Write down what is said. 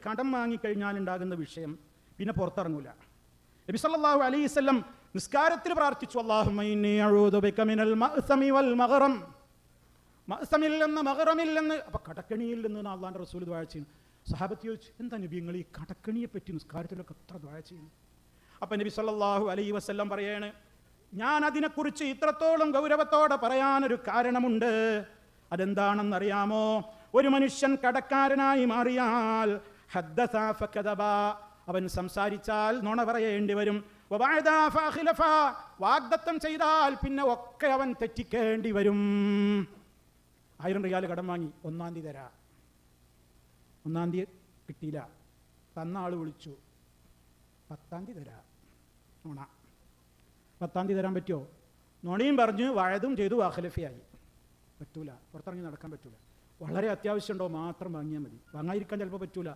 കടം വാങ്ങിക്കഴിഞ്ഞാൽ ഉണ്ടാകുന്ന വിഷയം പിന്നെ പുറത്തിറങ്ങൂല. നബി സല്ലല്ലാഹു അലൈഹി വസല്ലം നിസ്കാരത്തിൽ പ്രാർത്ഥിച്ചു, അല്ലാഹുമ്മ ഇന്നി അഊദു ബിക മിനൽ മഅ്സമി വൽ മഗ്റം. മഅ്സമിൽ നിന്ന് മഗ്റമിൽ നിന്ന്, അപ്പോൾ കടക്കണിയിൽ നിന്ന് അള്ളാഹുവിൻ്റെ റസൂൽ ദുആ ചെയ്യുന്നു. സഹാബത്ത് ചോദിച്ചു, എന്താ നബി നിങ്ങൾ ഈ കടക്കണിയെ പറ്റി നിസ്കാരത്തിലൊക്കെ എത്ര ദുആ ചെയ്യുന്നു? അപ്പം നബി സല്ലല്ലാഹു അലൈഹി വസല്ലം പറയാണ്, ഞാൻ അതിനെക്കുറിച്ച് ഇത്രത്തോളം ഗൗരവത്തോടെ പറയാനൊരു കാരണമുണ്ട്. അതെന്താണെന്നറിയാമോ? ഒരു മനുഷ്യൻ കടക്കാരനായി മാറിയാൽ ഹദ്ദസ ഫകദബ, അവൻ സംസാരിച്ചാൽ നുണ പറയേണ്ടി വരും. വബഅദ ഫഖലഫ, വാഗ്ദത്തം ചെയ്താൽ പിന്നെ ഒക്കെ അവൻ തെറ്റിക്കേണ്ടി വരും. 1000 റിയാൽ കടം വാങ്ങി, 1-ാം തീയതി തരാം. 1-ാം തീയതി കിട്ടിയില്ല, തന്ന ആൾ വിളിച്ചു, 10-ാം തീയതി തരാം. നുണ. 10-ാം തീയതി തരാൻ പറ്റുമോ? നുണയും പറഞ്ഞ് വഴതും ചെയ്തു, വാഖലഫയായി. പറ്റൂല, പുറത്തിറങ്ങി നടക്കാൻ പറ്റൂല. വളരെ അത്യാവശ്യമുണ്ടോ മാത്രം വാങ്ങിയാൽ മതി. വാങ്ങാതിരിക്കാൻ ചിലപ്പോൾ പറ്റൂല.